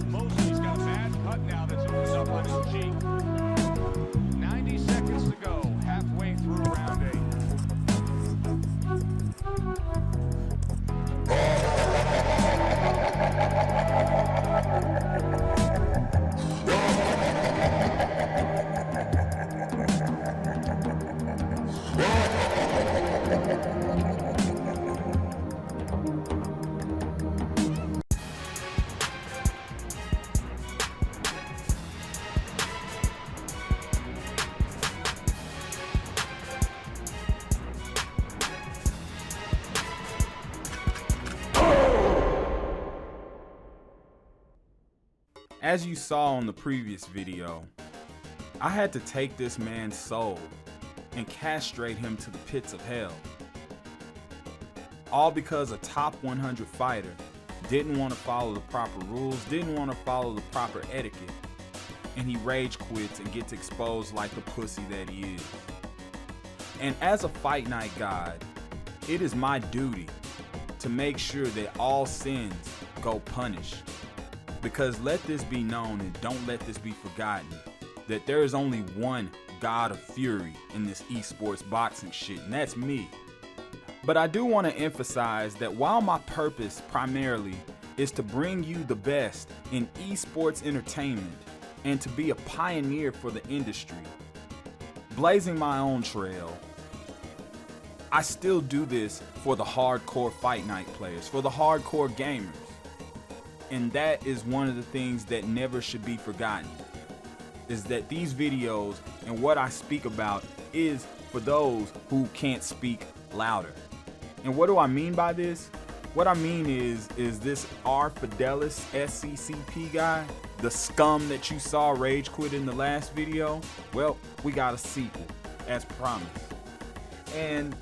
Mosley's got a bad cut now that's opened up on his cheek. 90 seconds to go, halfway through round 8. As you saw on the previous video, I had to take this man's soul and castrate him to the pits of hell. All because a top 100 fighter didn't want to follow the proper rules, didn't want to follow the proper etiquette, and he rage quits and gets exposed like the pussy that he is. And as a fight night god, it is my duty to make sure that all sins go punished. Because let this be known, and don't let this be forgotten, that there is only one god of fury in this esports boxing shit, and that's me. But I do want to emphasize that while my purpose primarily is to bring you the best in esports entertainment and to be a pioneer for the industry, blazing my own trail, I still do this for the hardcore fight night players, for the hardcore gamers. And that is one of the things that never should be forgotten, is that these videos and what I speak about is for those who can't speak louder. And what do I mean by this? What I mean is this R. Fidelis SCCP guy, the scum that you saw rage quit in the last video? Well, we got a sequel, as promised. And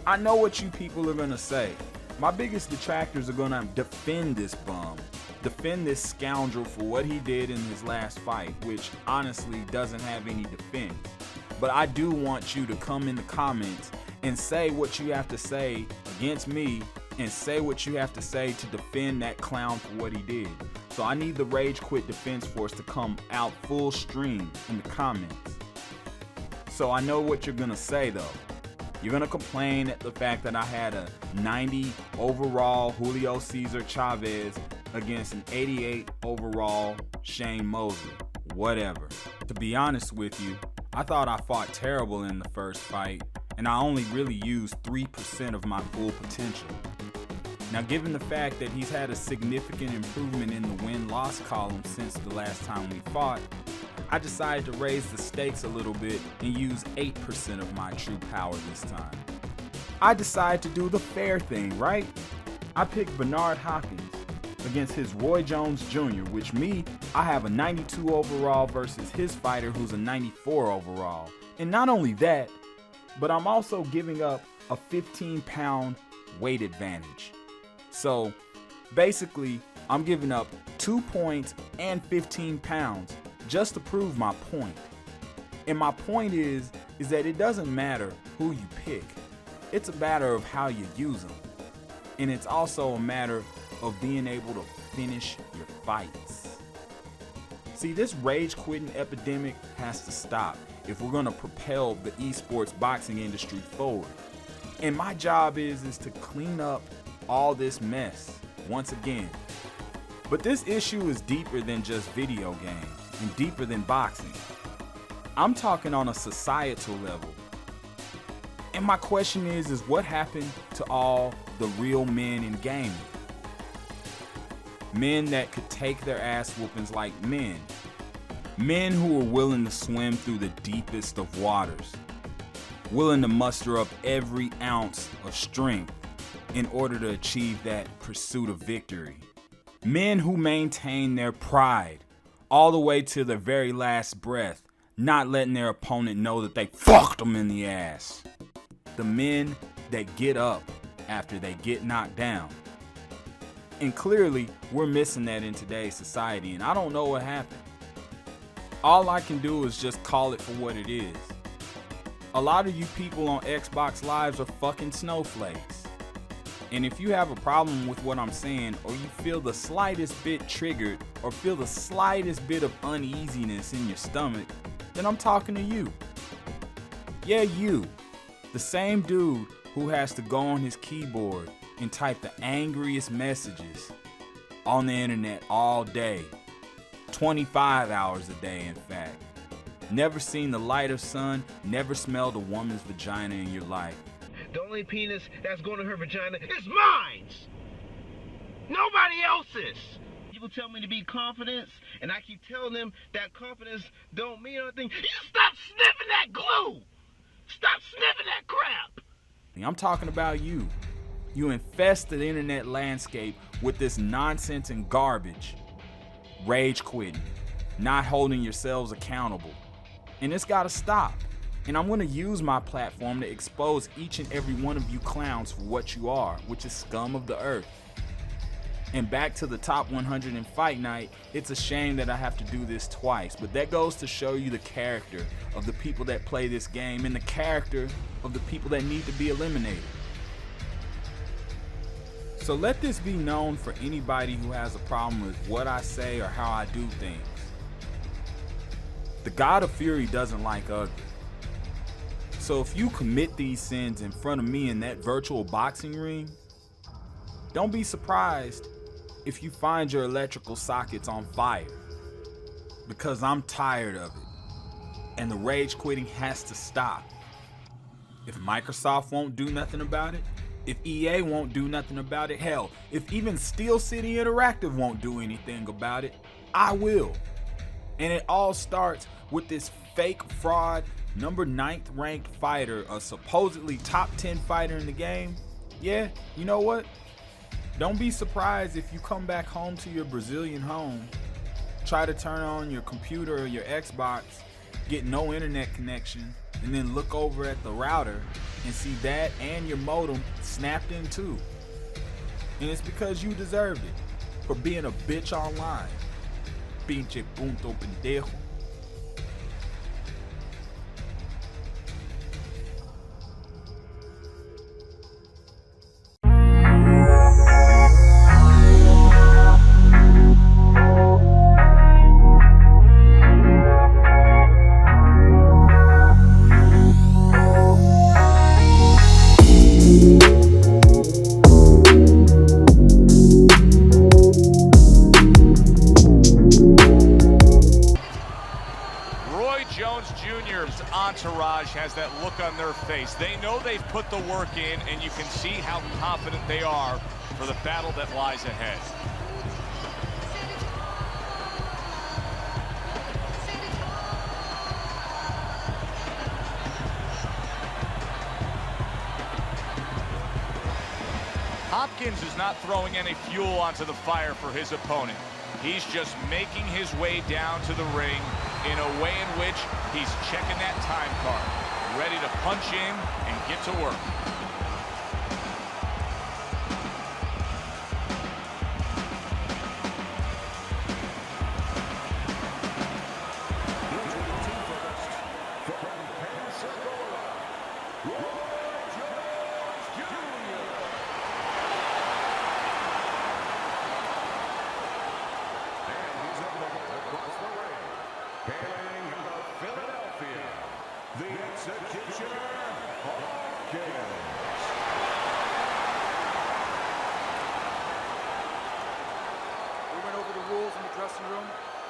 I know what you people are gonna say. My biggest detractors are gonna defend this bum, defend this scoundrel for what he did in his last fight, which honestly doesn't have any defense. But I do want you to come in the comments and say what you have to say against me, and say what you have to say to defend that clown for what he did. So I need the Rage Quit Defense Force to come out full stream in the comments. So I know what you're gonna say though. You're gonna complain at the fact that I had a 90 overall Julio Cesar Chavez against an 88 overall Shane Mosley. Whatever. To be honest with you, I thought I fought terrible in the first fight, and I only really used 3% of my full potential. Now, given the fact that he's had a significant improvement in the win-loss column since the last time we fought, I decided to raise the stakes a little bit and use 8% of my true power this time. I decided to do the fair thing, right? I picked Bernard Hopkins against his Roy Jones Jr., which I have a 92 overall versus his fighter who's a 94 overall. And not only that, but I'm also giving up a 15-pound weight advantage. So basically, I'm giving up 2 points and 15 pounds just to prove my point. And my point is that it doesn't matter who you pick. It's a matter of how you use them. And it's also a matter of being able to finish your fights. See, this rage quitting epidemic has to stop if we're gonna propel the esports boxing industry forward. And my job is to clean up all this mess once again. But this issue is deeper than just video games and deeper than boxing. I'm talking on a societal level. And my question is what happened to all the real men in gaming? Men that could take their ass whoopings like men. Men who were willing to swim through the deepest of waters. Willing to muster up every ounce of strength in order to achieve that pursuit of victory. Men who maintain their pride all the way to their very last breath, not letting their opponent know that they fucked them in the ass. The men that get up after they get knocked down. And clearly, we're missing that in today's society, and I don't know what happened. All I can do is just call it for what it is. A lot of you people on Xbox Lives are fucking snowflakes. And if you have a problem with what I'm saying, or you feel the slightest bit triggered, or feel the slightest bit of uneasiness in your stomach, then I'm talking to you. Yeah, you. The same dude who has to go on his keyboard and type the angriest messages on the internet all day. 25 hours a day, in fact. Never seen the light of sun, never smelled a woman's vagina in your life. The only penis that's going to her vagina is mine! Nobody else's! People tell me to be confident, and I keep telling them that confidence don't mean anything. You stop sniffing that glue! Stop sniffing that crap! I'm talking about you. You infest the internet landscape with this nonsense and garbage. Rage quitting, not holding yourselves accountable. And it's gotta stop. And I'm gonna use my platform to expose each and every one of you clowns for what you are, which is scum of the earth. And back to the top 100 in Fight Night, it's a shame that I have to do this twice, but that goes to show you the character of the people that play this game and the character of the people that need to be eliminated. So let this be known for anybody who has a problem with what I say or how I do things. The God of Fury doesn't like ugly. So if you commit these sins in front of me in that virtual boxing ring, don't be surprised if you find your electrical sockets on fire. Because I'm tired of it. And the rage quitting has to stop. If Microsoft won't do nothing about it, if EA won't do nothing about it, hell, if even Steel City Interactive won't do anything about it, I will. And it all starts with this fake fraud, number 9th ranked fighter, a supposedly top 10 fighter in the game. Yeah, you know what? Don't be surprised if you come back home to your Brazilian home, try to turn on your computer or your Xbox, get no internet connection, and then look over at the router and see that and your modem snapped in too. And it's because you deserved it for being a bitch online. Pinche punto pendejo. Entourage has that look on their face. They know they've put the work in, and you can see how confident they are for the battle that lies ahead. Hopkins is not throwing any fuel onto the fire for his opponent. He's just making his way down to the ring in a way in which he's checking that time card, ready to punch in and get to work. Hailing from Philadelphia, the executioner, Hopkins. We went over the rules in the dressing room.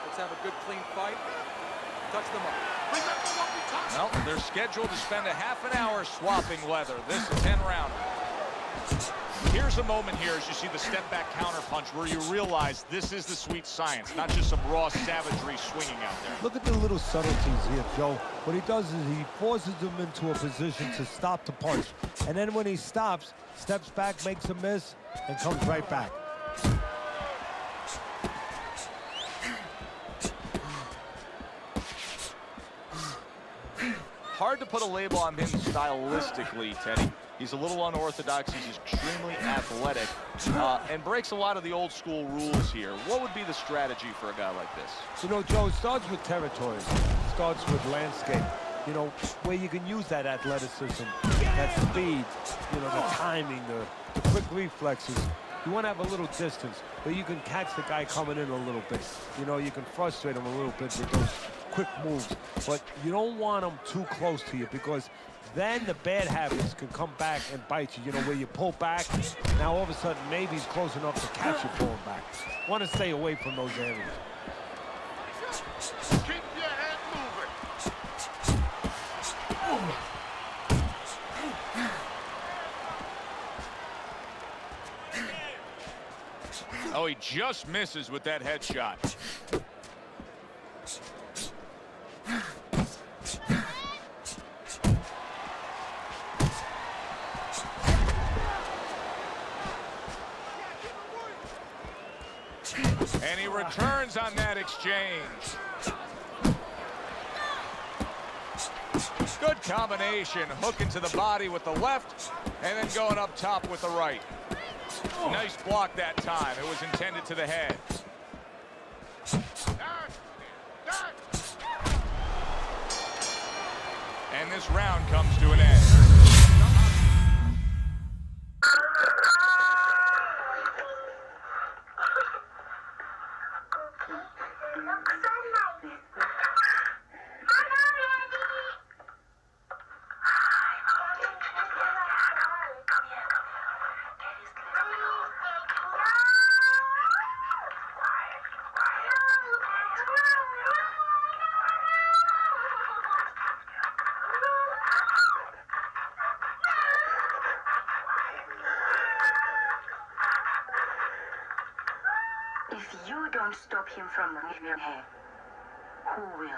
Let's have a good, clean fight. Touch them up. Remember what we touched. Well, they're scheduled to spend a half an hour swapping leather. This is 10-rounder. Here's a moment here as you see the step-back counter-punch where you realize this is the sweet science, not just some raw savagery swinging out there. Look at the little subtleties here, Joe. What he does is he forces him into a position to stop the punch. And then when he stops, steps back, makes a miss, and comes right back. Hard to put a label on him stylistically, Teddy. He's a little unorthodox. He's extremely athletic and breaks a lot of the old school rules here. What would be the strategy for a guy like this? You know, Joe, it starts with territory. It starts with landscape. you know, where you can use that athleticism, that speed, you know, the timing, the quick reflexes. You want to have a little distance, but you can catch the guy coming in a little bit. You know, you can frustrate him a little bit with those quick moves, but you don't want him too close to you, because then the bad habits can come back and bite you. You know, where you pull back, now all of a sudden maybe he's close enough to catch you pulling back. Want to stay away from those areas. Keep your head moving. Oh, he just misses with that headshot. And he returns on that exchange. Good combination, hooking to the body with the left, and then going up top with the right. Nice block that time. It was intended to the head. And this round comes to an end. If you don't stop him from leaving here, who will?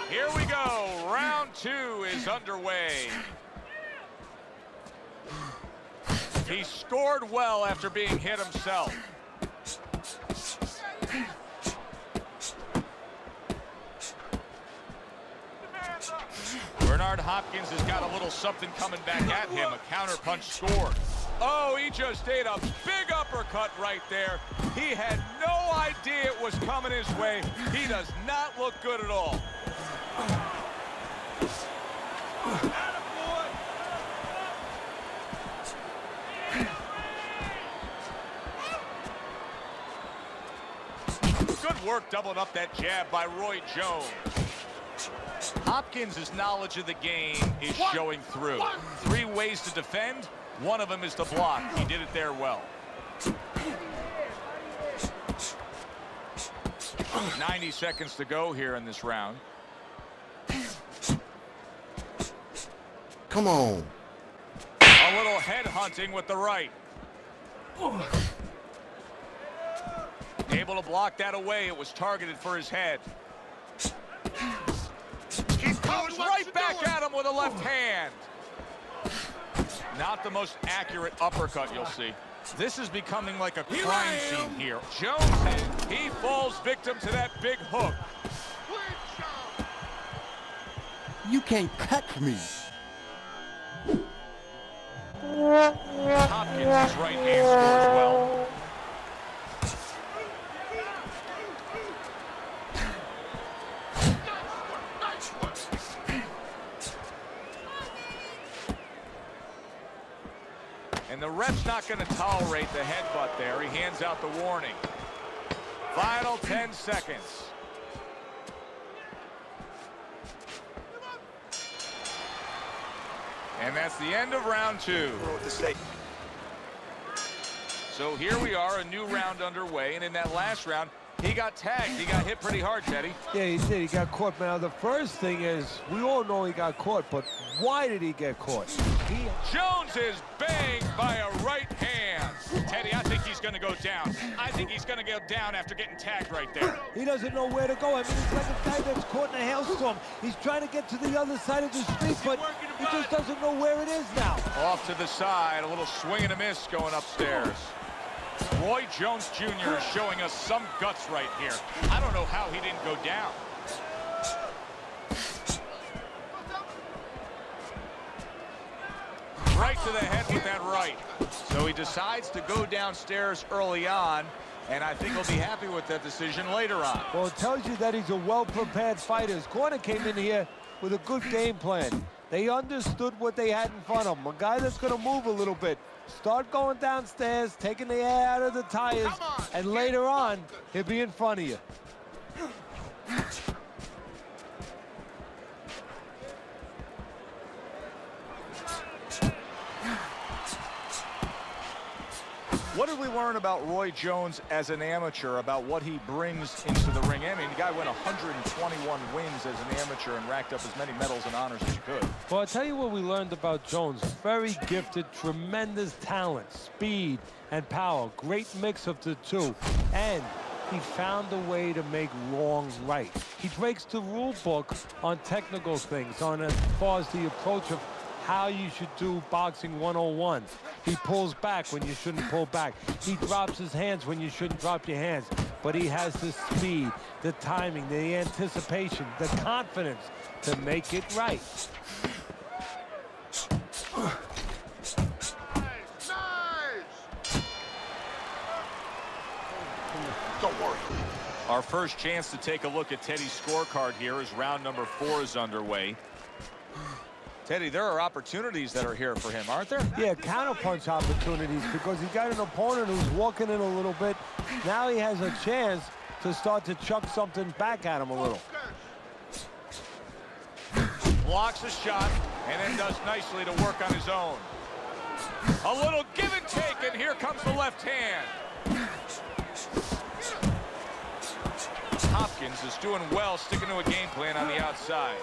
Here we go. Round two is underway. He scored well after being hit himself. Bernard Hopkins has got a little something coming back at him. A counter punch scored. Oh, he just ate a big uppercut right there. He had no idea it was coming his way. He does not look good at all. Good work doubling up that jab by Roy Jones. Hopkins' knowledge of the game is showing through. 3 ways to defend. One of them is to block. He did it there well. 90 seconds to go here in this round. Come on. A little head hunting with the right. Able to block that away. It was targeted for his head. He goes right back at him with a left hand. Not the most accurate uppercut you'll see. This is becoming like a crime scene here. Jones, he falls victim to that big hook. You can't catch me. Hopkins' right hand scores well. And the ref's not going to tolerate the headbutt there. He hands out the warning. Final 10 seconds. And that's the end of round 2. So here we are, a new round underway. And in that last round, he got tagged. He got hit pretty hard, Teddy. Yeah, he did. He got caught. Now, the first thing is, we all know he got caught, but why did he get caught? Jones is banged by a right hand. Teddy, I think he's going to go down. I think he's going to go down after getting tagged right there. He doesn't know where to go. I mean, he's like a guy that's caught in a hailstorm. He's trying to get to the other side of the street, but he just doesn't know where it is now. Off to the side, a little swing and a miss going upstairs. Roy Jones Jr. is showing us some guts right here. I don't know how he didn't go down. Right to the head with that right. So he decides to go downstairs early on, and I think he'll be happy with that decision later on. Well, it tells you that he's a well-prepared fighter. His corner came in here with a good game plan. They understood what they had in front of him. A guy that's going to move a little bit. Start going downstairs, taking the air out of the tires, and later on, he'll be in front of you. What did we learn about Roy Jones as an amateur, about what he brings into the ring? I mean, the guy went 121 wins as an amateur and racked up as many medals and honors as he could. Well, I'll tell you what we learned about Jones. Very gifted, tremendous talent, speed, and power. Great mix of the two. And he found a way to make wrong right. He breaks the rule book on technical things, on as far as the approach of how you should do boxing 101. He pulls back when you shouldn't pull back. He drops his hands when you shouldn't drop your hands. But he has the speed, the timing, the anticipation, the confidence to make it right. Don't worry. Our first chance to take a look at Teddy's scorecard here as round number 4 is underway. Teddy, there are opportunities that are here for him, aren't there? Yeah, counterpunch opportunities, because he got an opponent who's walking in a little bit. Now he has a chance to start to chuck something back at him a little. Blocks a shot and then does nicely to work on his own. A little give and take, and here comes the left hand. Hopkins is doing well, sticking to a game plan on the outside.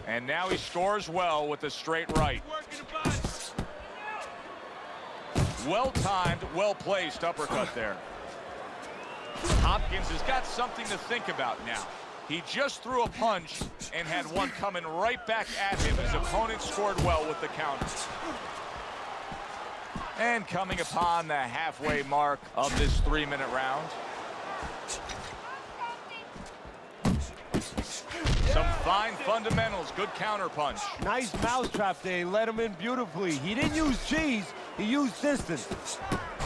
And now he scores well with a straight right. Well-timed, well-placed uppercut there. Hopkins has got something to think about now. He just threw a punch and had one coming right back at him. His opponent scored well with the counter. And coming upon the halfway mark of this 3-minute round. Some fine fundamentals, good counter punch. Nice mousetrap there, he let him in beautifully. He didn't use cheese, he used distance.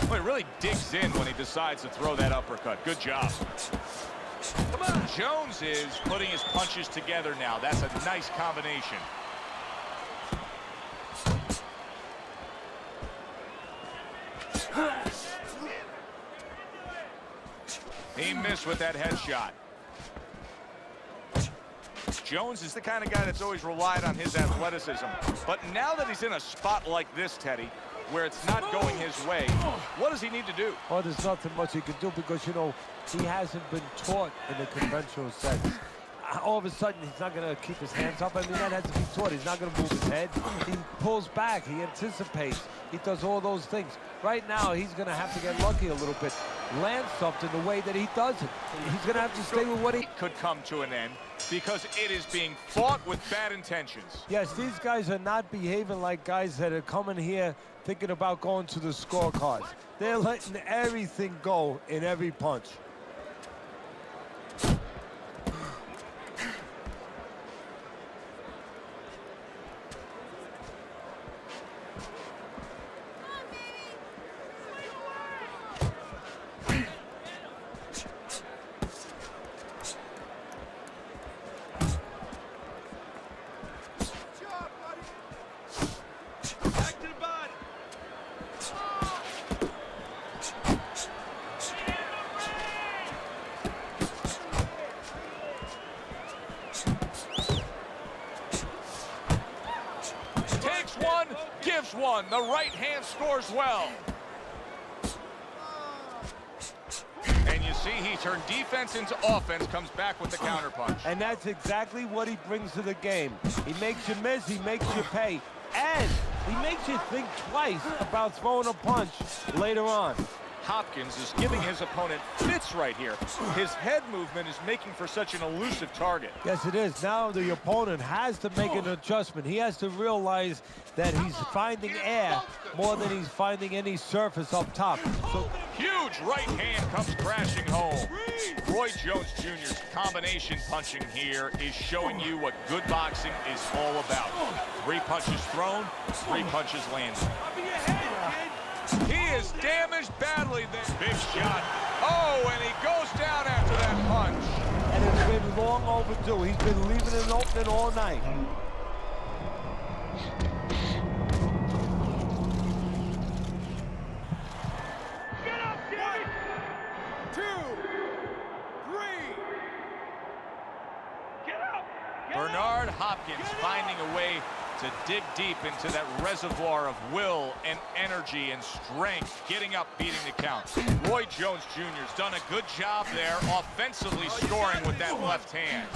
Well, he really digs in when he decides to throw that uppercut. Good job. Come on. Jones is putting his punches together now. That's a nice combination. He missed with that headshot. Jones is the kind of guy that's always relied on his athleticism. But now that he's in a spot like this, Teddy, where it's not going his way, what does he need to do? Well, there's nothing much he can do because, you know, he hasn't been taught in the conventional sense. All of a sudden, he's not going to keep his hands up. I mean, that has to be taught. He's not going to move his head. He pulls back. He anticipates. He does all those things. Right now, he's going to have to get lucky a little bit. Land something the way that he does it. He's going to have to stay with what he... Could come to an end because it is being fought with bad intentions. Yes, these guys are not behaving like guys that are coming here thinking about going to the scorecards. They're letting everything go in every punch. Gives one. The right hand scores well. And you See, he turned defense into offense, comes back with the counterpunch. And that's exactly what he brings to the game. He makes you miss, he makes you pay, and he makes you think twice about throwing a punch later on. Hopkins is giving his opponent fits right here. His head movement is making for such an elusive target. Yes, it is. Now the opponent has to make an adjustment. He has to realize that he's finding air more than he's finding any surface up top. So huge right hand comes crashing home. Roy Jones Jr.'s combination punching here is showing you what good boxing is all about. 3 punches thrown, 3 punches landed. He is damaged badly there. Big shot. Oh, and he goes down after that punch. And it's been long overdue. He's been leaving it open all night. Get up, Jimmy! 1, 2, 3. Get up! Bernard Hopkins finding a way to dig deep into that reservoir of will and energy and strength, getting up, beating the count. Roy Jones Jr.'s done a good job there, offensively scoring with that left hand.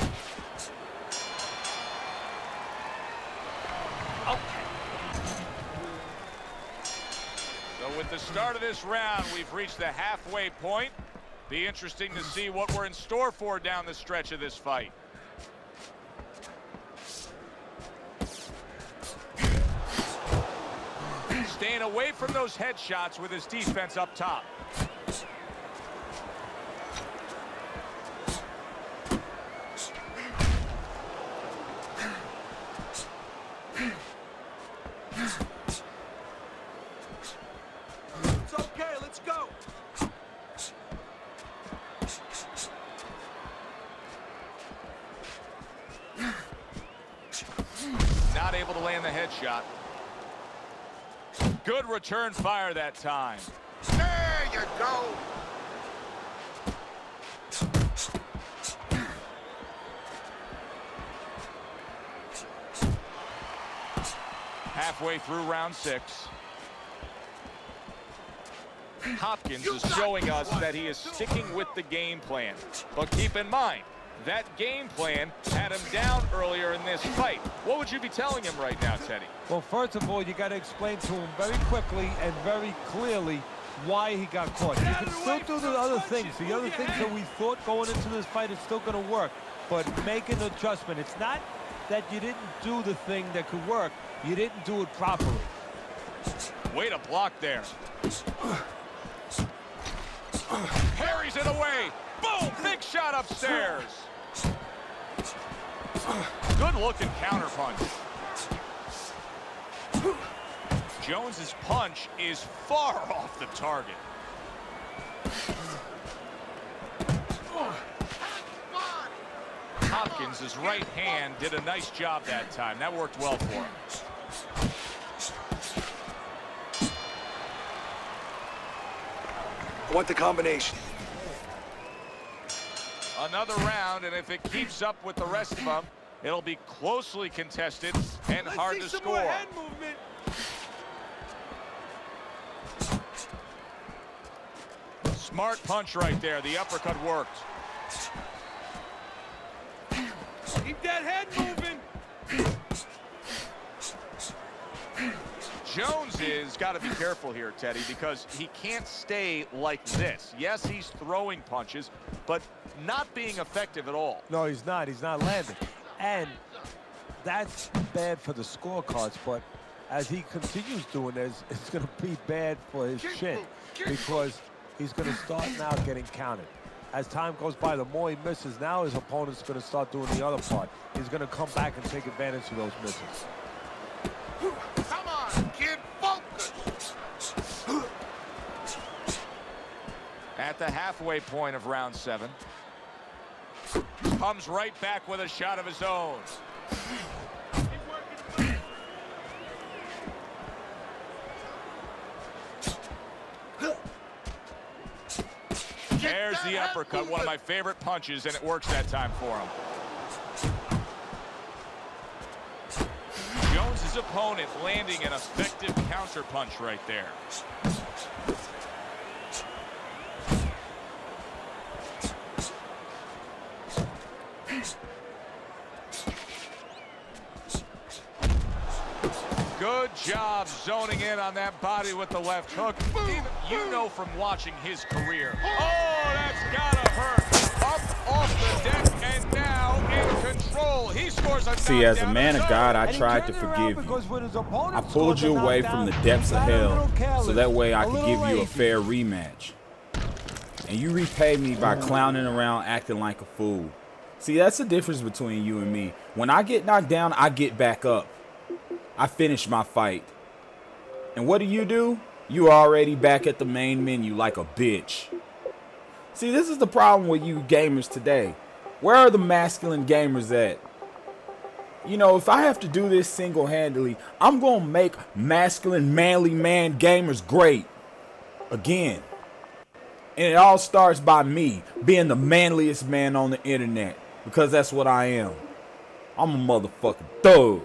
So with the start of this round, we've reached the halfway point. Be interesting to see what we're in store for down the stretch of this fight. Staying away from those headshots with his defense up top. It's okay, let's go. Not able to land the headshot. Good return fire that time. There you go! Halfway through round 6. Hopkins is showing us that he is sticking with the game plan. But keep in mind, that game plan had him down earlier in this fight. What would you be telling him right now, Teddy? Well, first of all, you got to explain to him very quickly and very clearly why he got caught. You can still do the other things. The other things that we thought going into this fight is still going to work, but make an adjustment. It's not that you didn't do the thing that could work. You didn't do it properly. Way to block there. Parries it away. Boom! Big shot upstairs. Good looking counterpunch. Jones's punch is far off the target. Hopkins' right hand did a nice job that time. That worked well for him. I want the combination. Another round, and if it keeps up with the rest of them, it'll be closely contested and hard to score. Head movement. Smart punch right there. The uppercut worked. Keep that head moving. Jones has got to be careful here, Teddy, because he can't stay like this. Yes, he's throwing punches, but not being effective at all. No, he's not. He's not landing. And that's bad for the scorecards, but as he continues doing this, it's going to be bad for his chin because he's going to start now getting counted. As time goes by, the more he misses, now his opponent's going to start doing the other part. He's going to come back and take advantage of those misses. Come on, kid, focus! At the halfway point of round 7. Comes right back with a shot of his own. There's the uppercut, one of my favorite punches, and it works that time for him. Jones's opponent landing an effective counter punch right there. job zoning in on that body with the left hook. Even, you know from watching his career. Oh, that's gotta hurt. Up off the deck and now in control. He scores a See, as a knockdown man of and God, I And he tried to turned around forgive you. because when his opponent I pulled scores you a away from knockdown, the depths he of got a hell little careless, so that way I a could little give you a lazy. fair rematch. And you repay me by clowning around acting like a fool. See, that's the difference between you and me. When I get knocked down, I get back up. I finish my fight. And what do? You already back at the main menu like a bitch. See, this is the problem with you gamers today. Where are the masculine gamers at? You know, if I have to do this single-handedly, I'm going to make masculine, manly man gamers great. Again. And it all starts by me being the manliest man on the internet. Because that's what I am. I'm a motherfucking thug.